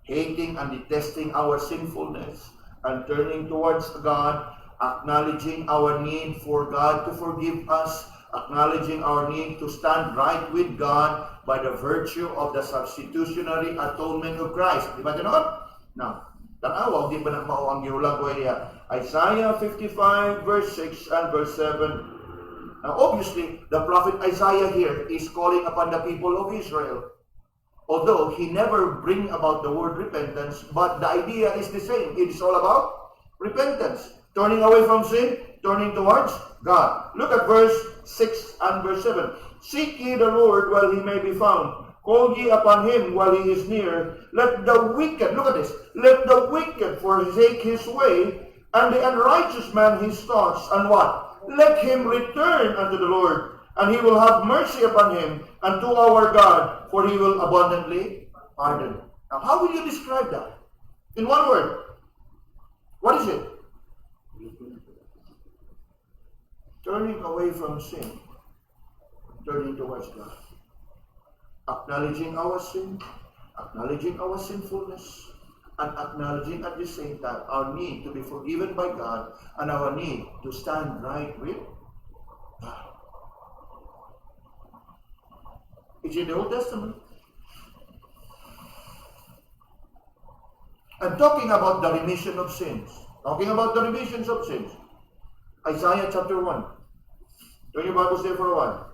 hating and detesting our sinfulness, and turning towards God, acknowledging our need for God to forgive us, acknowledging our need to stand right with God by the virtue of the substitutionary atonement of Christ. Di ba ganoon? Now, tanaw, di ba na mao ang giulag ko niya? Isaiah 55 verse 6 and verse 7. Now, obviously, the prophet Isaiah here is calling upon the people of Israel. Although he never bring about the word repentance, but the idea is the same. It is all about repentance. Turning away from sin, turning towards God. Look at verse 6 and verse 7. Seek ye the Lord while he may be found. Call ye upon him while he is near. Let the wicked, look at this, let the wicked forsake his way, and the unrighteous man his thoughts. And what? Let him return unto the Lord, and he will have mercy upon him, and to our God, for he will abundantly pardon. Now, how will you describe that? In one word, what is it? Turning away from sin, turning towards God. Acknowledging our sin, acknowledging our sinfulness, and acknowledging at the same time our need to be forgiven by God and our need to stand right with God. It's in the Old Testament. I'm talking about the remission of sins. Talking about the remissions of sins. Isaiah chapter 1. Turn your Bibles there for a while.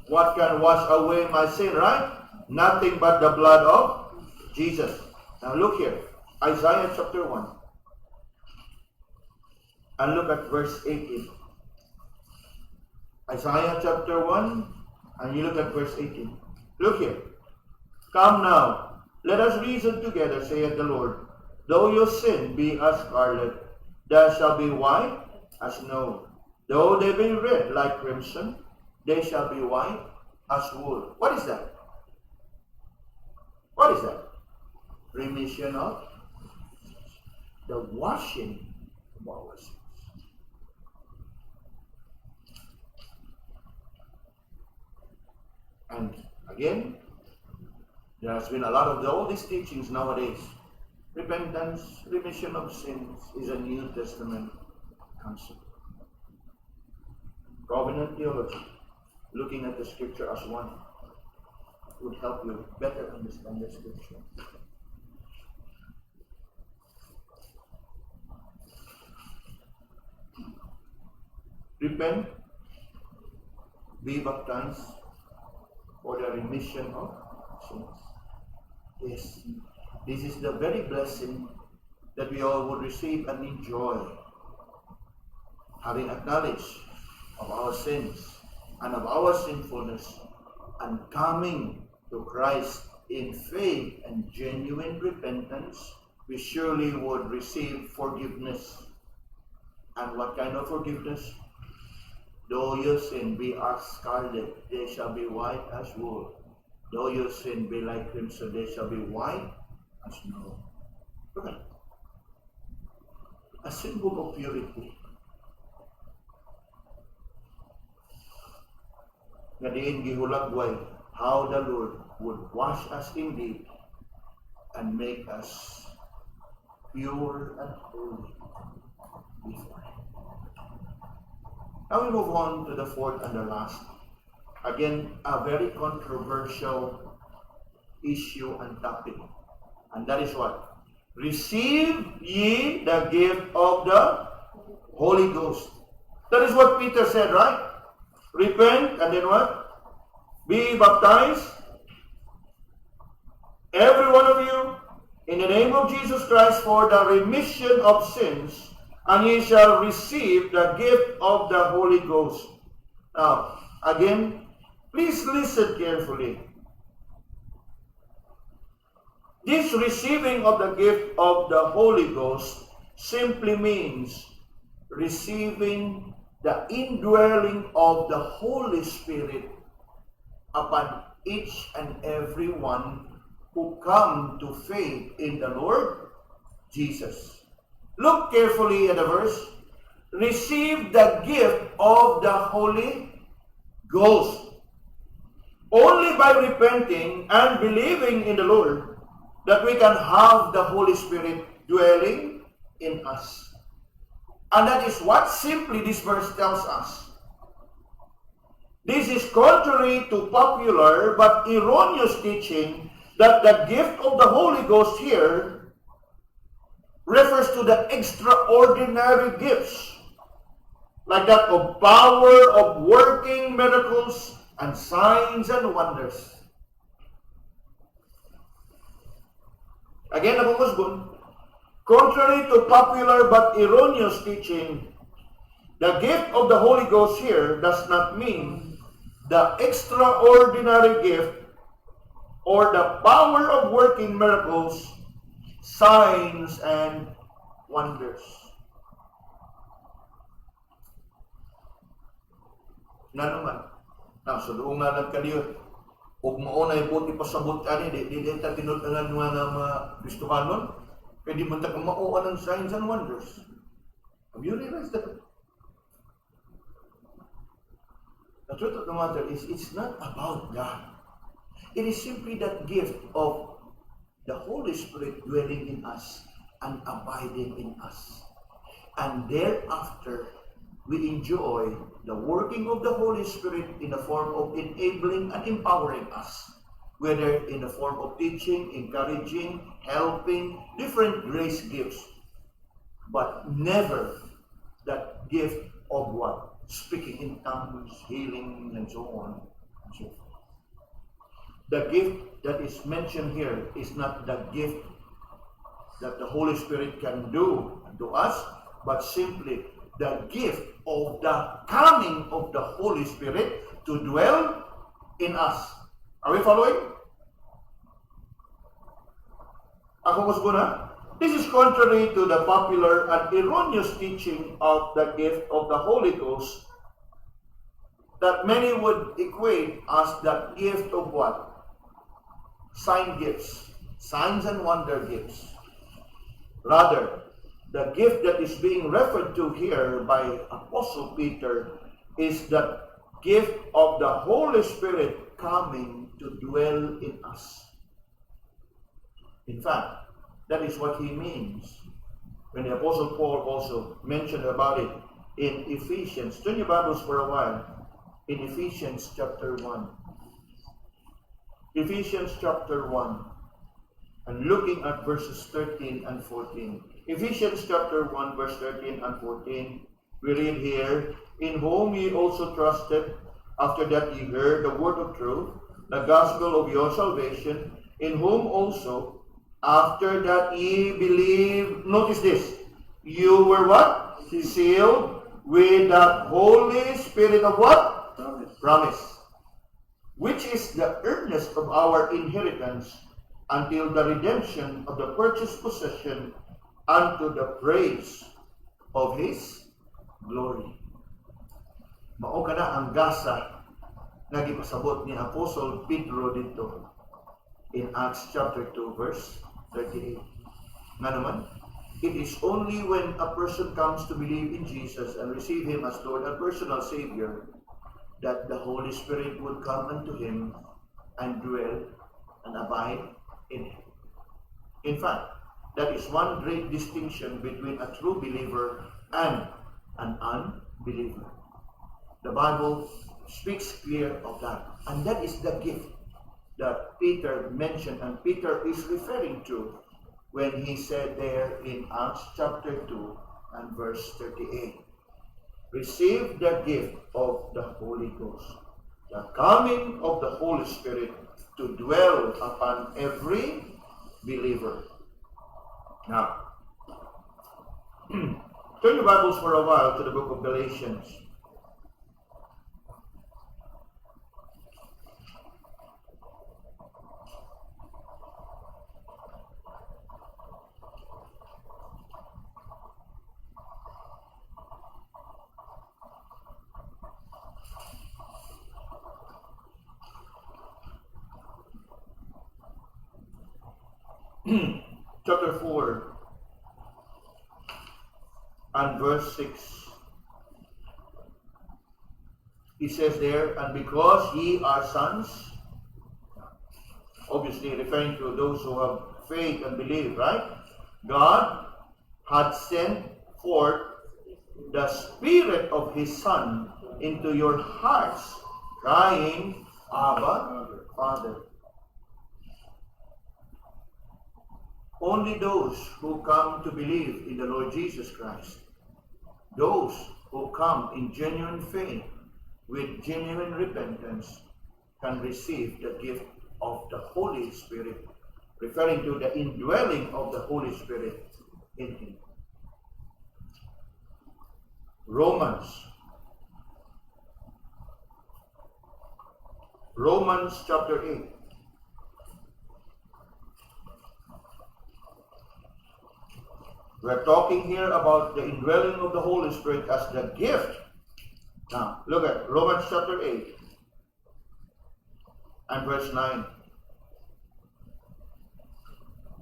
What can wash away my sin, right? Nothing but the blood of Jesus. Now look here. Isaiah chapter 1. And look at verse 18. Isaiah chapter 1. And you look at verse 18. Look here. Come now, let us reason together, saith the Lord. Though your sin be as scarlet, they shall be white as snow. Though they be red like crimson, they shall be white as wool. What is that? What is that? Remission of the washing of our sins. And again, there has been a lot of all these teachings nowadays. Repentance, remission of sins is a New Testament concept. Covenant theology, looking at the scripture as one, would help you better understand the scripture. Repent, be baptized for the remission of sins. Yes, this is the very blessing that we all would receive and enjoy, having acknowledged of our sins and of our sinfulness, and coming to Christ in faith and genuine repentance, we surely would receive forgiveness. And what kind of forgiveness? Though your sin be as scarlet, they shall be white as wool. Though your sin be like crimson, they shall be white as snow. Look at it. A symbol of purity. Nga diin gihulagway how the Lord would wash us indeed and make us pure and holy before Him. Now we move on to the fourth and the last. Again, a very controversial issue and topic. And that is what? Receive ye the gift of the Holy Ghost. That is what Peter said, right? Repent, and then what? Be baptized, every one of you, in the name of Jesus Christ for the remission of sins, and ye shall receive the gift of the Holy Ghost. Now, again, please listen carefully. This receiving of the gift of the Holy Ghost simply means receiving the indwelling of the Holy Spirit upon each and every one who come to faith in the Lord Jesus. Look carefully at the verse. Receive the gift of the Holy Ghost. Only by repenting and believing in the Lord that we can have the Holy Spirit dwelling in us. And that is what simply this verse tells us. This is contrary to popular but erroneous teaching that the gift of the Holy Ghost here refers to the extraordinary gifts, like that of power of working miracles and signs and wonders. Again, Abu Musbun, contrary to popular but erroneous teaching, the gift of the Holy Ghost here does not mean the extraordinary gift or the power of working miracles, signs, and wonders. Nga naman. Now, so doon nga lang kaniyo, huwag mauna yung buti pasabot ani, di ta tinutangan nga na mga Kristohanon, kaya di man ta mauwa ng signs and wonders. Have you realized that? The truth of the matter is, it's not about God. It is simply that gift of the Holy Spirit dwelling in us and abiding in us. And thereafter, we enjoy the working of the Holy Spirit in the form of enabling and empowering us, whether in the form of teaching, encouraging, helping, different grace gifts, but never that gift of what? Speaking in tongues, healing, and so on and so forth. The gift that is mentioned here is not the gift that the Holy Spirit can do to us, but simply the gift of the coming of the Holy Spirit to dwell in us. Are we following? Ako gusto na? This is contrary to the popular and erroneous teaching of the gift of the Holy Ghost that many would equate as the gift of what? Sign gifts, signs and wonder gifts. Rather, the gift that is being referred to here by Apostle Peter is the gift of the Holy Spirit coming to dwell in us. In fact, that is what he means when the Apostle Paul also mentioned about it in Ephesians. Turn your Bibles for a while in Ephesians chapter 1. Ephesians chapter 1, and looking at verses 13 and 14. Ephesians chapter 1, verse 13 and 14, we read here, in whom ye also trusted, after that ye heard the word of truth, the gospel of your salvation, in whom also, after that ye believe, notice this, you were what? Sealed with the Holy Spirit of what? Promise. Which is the earnest of our inheritance until the redemption of the purchased possession unto the praise of His glory. Mao kana ang gasa nga gipasabot ni Apostle Pedro dito in Acts chapter 2 verse 38. Nga naman, it is only when a person comes to believe in Jesus and receive Him as Lord and personal Savior that the Holy Spirit would come unto him and dwell and abide in him. In fact, that is one great distinction between a true believer and an unbeliever. The Bible speaks clear of that. And that is the gift that Peter mentioned, and Peter is referring to when he said there in Acts chapter 2 and verse 38. Receive the gift of the Holy Ghost, the coming of the Holy Spirit to dwell upon every believer. Now, turn your Bibles for a while to the book of Galatians. Chapter 4 and verse 6. He says there, and because ye are sons, obviously referring to those who have faith and believe, right? God had sent forth the Spirit of His Son into your hearts, crying, Abba, Father. Only those who come to believe in the Lord Jesus Christ, those who come in genuine faith with genuine repentance, can receive the gift of the Holy Spirit, referring to the indwelling of the Holy Spirit in him. Romans chapter 8. We're talking here about the indwelling of the Holy Spirit as the gift Now, look at Romans chapter 8 and verse 9.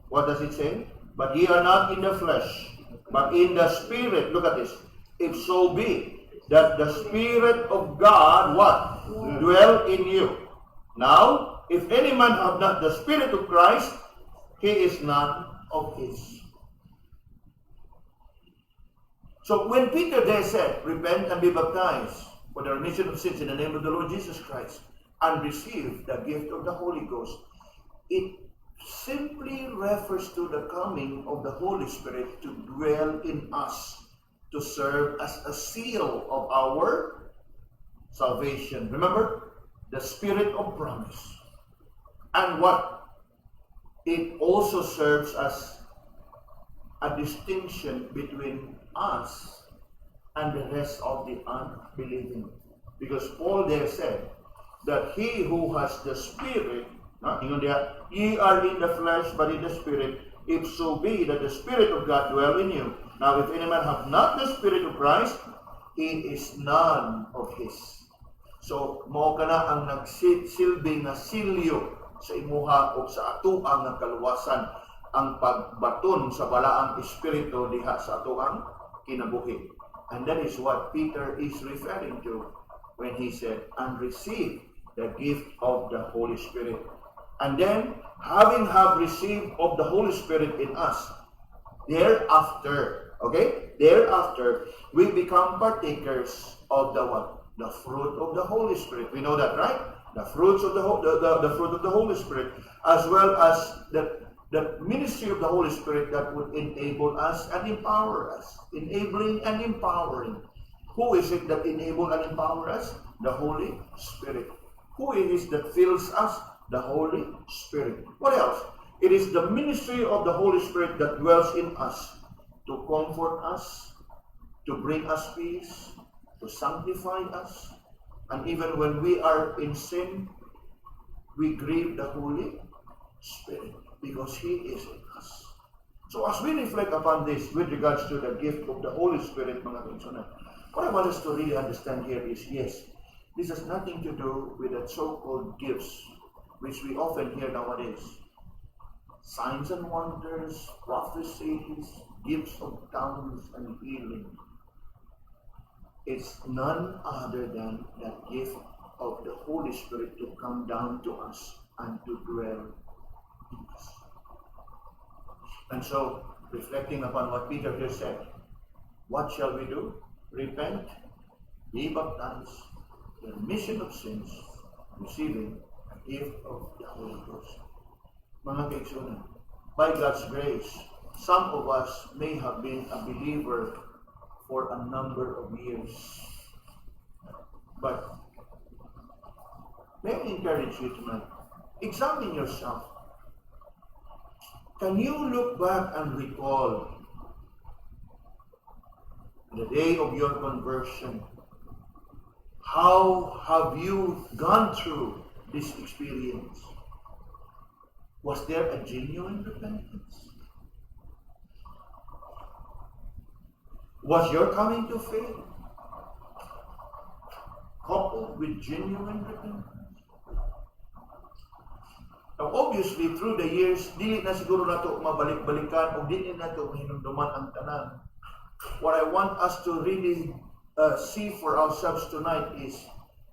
What does it say? But ye are not in the flesh, but in the Spirit. Look at this. If so be that the Spirit of God, what? Dwell in you. Now, if any man have not the Spirit of Christ, he is not of his. So when Peter there said, repent and be baptized for the remission of sins in the name of the Lord Jesus Christ, and receive the gift of the Holy Ghost, it simply refers to the coming of the Holy Spirit to dwell in us, to serve as a seal of our salvation. Remember, the Spirit of promise. And what? It also serves as a distinction between us and the rest of the unbelieving. Because Paul there said that he who has the Spirit, ye are in the flesh, but in the Spirit, if so be that the Spirit of God dwell in you. Now, if any man have not the Spirit of Christ, he is none of his. So, mao ka na ang nagsilbing na silyo sa imuha o sa atuang ng kaluwasan ang pagbaton sa balaang espiritu diha sa atuang kinabuhi. And that is what Peter is referring to when he said, and receive the gift of the Holy Spirit. And then, having received of the Holy Spirit in us, thereafter, we become partakers of the what? The fruit of the Holy Spirit. We know that, right? The fruits of the fruit of the Holy Spirit, as well as the ministry of the Holy Spirit that would enable us and empower us. Enabling and empowering. Who is it that enable and empower us? The Holy Spirit. Who it is that fills us? The Holy Spirit. What else? It is the ministry of the Holy Spirit that dwells in us to comfort us, to bring us peace, to sanctify us. And even when we are in sin, we grieve the Holy Spirit because He is in us. So as we reflect upon this with regards to the gift of the Holy Spirit, mga kaibigan, what I want us to really understand here is, yes, this has nothing to do with the so-called gifts which we often hear nowadays. Signs and wonders, prophecies, gifts of tongues and healing. It's none other than that gift of the Holy Spirit to come down to us and to dwell in us. And so, reflecting upon what Peter here said, what shall we do? Repent, be baptized, the remission of sins, receiving a gift of the Holy Ghost. Mga kaibigan, by God's grace, some of us may have been a believer for a number of years. But may I encourage you tonight, examine yourself. Can you look back and recall the day of your conversion? How have you gone through this experience? Was there a genuine repentance? Was your coming to faith coupled with genuine repentance? Now, obviously, through the years, dili na siguro nato mabalik-balikan o dili na to hinumduman ang tanan. What I want us to really see for ourselves tonight is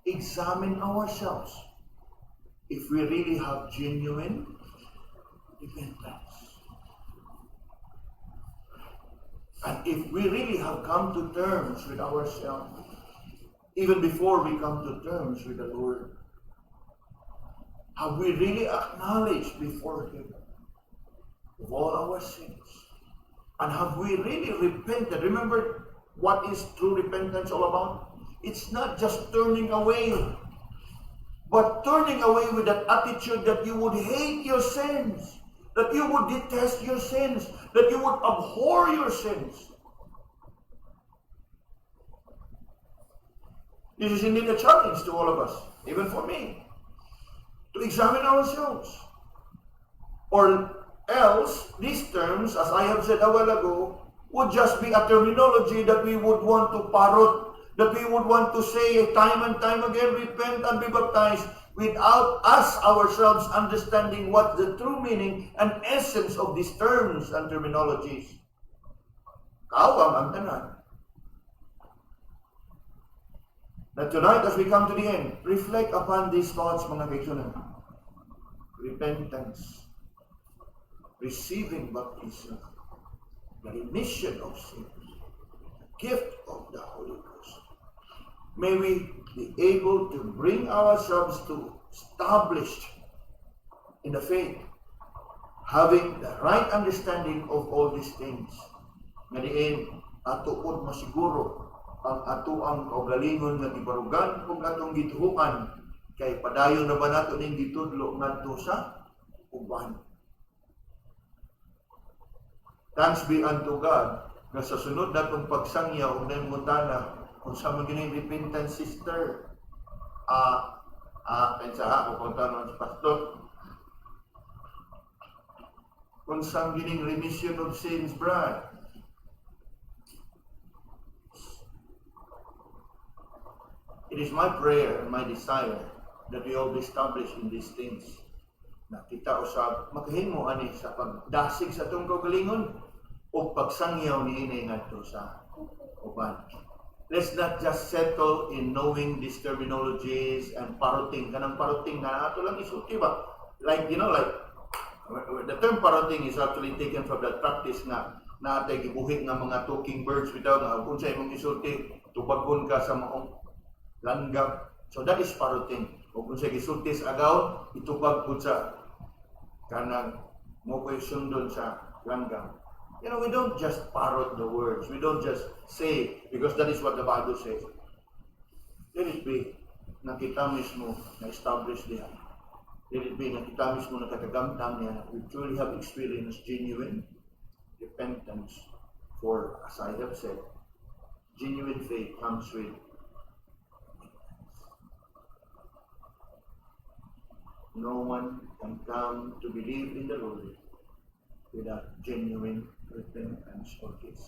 examine ourselves if we really have genuine repentance. And if we really have come to terms with ourselves, even before we come to terms with the Lord, have we really acknowledged before Him of all our sins? And have we really repented? Remember what is true repentance all about? It's not just turning away, but turning away with that attitude that you would hate your sins, that you would detest your sins, that you would abhor your sins. This is indeed a challenge to all of us, even for me, to examine ourselves. Or else, these terms, as I have said a while ago, would just be a terminology that we would want to parrot that we would want to say time and time again, repent and be baptized, without us ourselves understanding what the true meaning and essence of these terms and terminologies. Kaawam ang tanan. Now tonight, as we come to the end, reflect upon these thoughts, mga kaisunan. Repentance, receiving baptism, the remission of sins, the gift of the Holy Ghost. May we be able to bring ourselves to established in the faith, having the right understanding of all these things. Nga diin, ato pod masiguro ang ato ang kaugalingon nga gibarugan kung atong gituhukan, kay padayon na ba nato ning gitudlo ngadto sa uban. Thanks be unto God nga sa sunod natong pagsangyaw og nangutana kung sa magining repentance sister, pensa ako kung tanong sa pastor, kung sa gining remission of sins, brad. It is my prayer and my desire that we all be established in these things. Na kita usab makahimo ani sa pagdasig sa atong kaugalingon o pagsangyaw niini ngadto sa uban. Let's not just settle in knowing these terminologies and paroting. Kanang paroting na ato lang isulti ba? Like, like, the term paroting is actually taken from that practice na naatay gibuhit nga mga talking birds bitaw nga kung sa imong isulti, tubagon ka sa maong langgam. So that is paroting. O kung sa gisulti sa agaw, itubag po sa kanang mo ko'y sundon sa langgam. We don't just parrot the words. We don't just say, because that is what the Bible says. Let it be na kita mismo na-establish niya. Let it be na kita mismo na katagamtam niya. We truly have experienced genuine repentance. For, as I have said, genuine faith comes with no one can come to believe in the Lord without genuine repentance of this.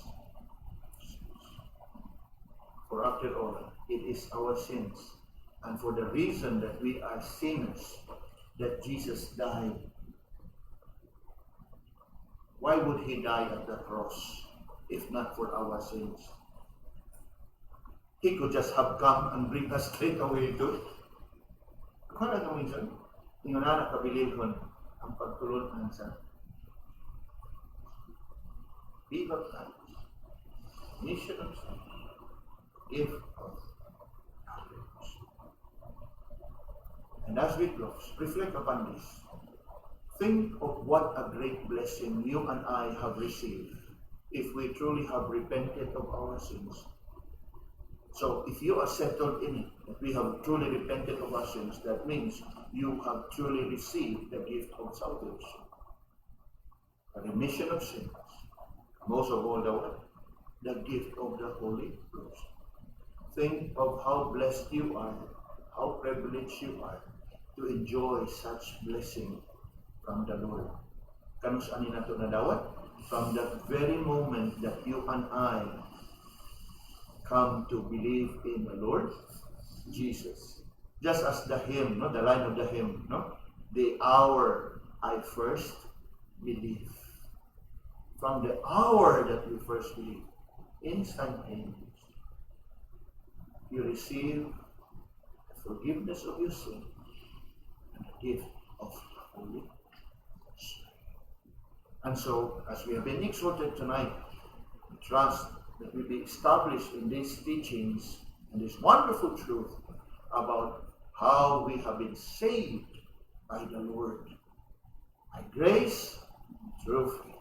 For after all, it is our sins, and for the reason that we are sinners, that Jesus died. Why would he die at the cross if not for our sins? He could just have come and bring us straight away to. Kung ano nung minsan, yung na nakabilihon ang pagtulon ng sa be baptized, mission of sin, gift of knowledge. And as we close, reflect upon this. Think of what a great blessing you and I have received if we truly have repented of our sins. So if you are settled in it, that we have truly repented of our sins, that means you have truly received the gift of salvation, a remission of sins, most of all the gift of the Holy Ghost. Think of how blessed you are, how privileged you are to enjoy such blessing from the Lord. Kanus ani nato nadawat? From the very moment that you and I come to believe in the Lord Jesus. Just as the hymn, the line of the hymn, the hour I first believe. From the hour that you first believe, instantaneously, you receive the forgiveness of your sin and the gift of the Holy Spirit. And so, as we have been exhorted tonight, we trust that we be established in these teachings and this wonderful truth about how we have been saved by the Lord, by grace, through faith.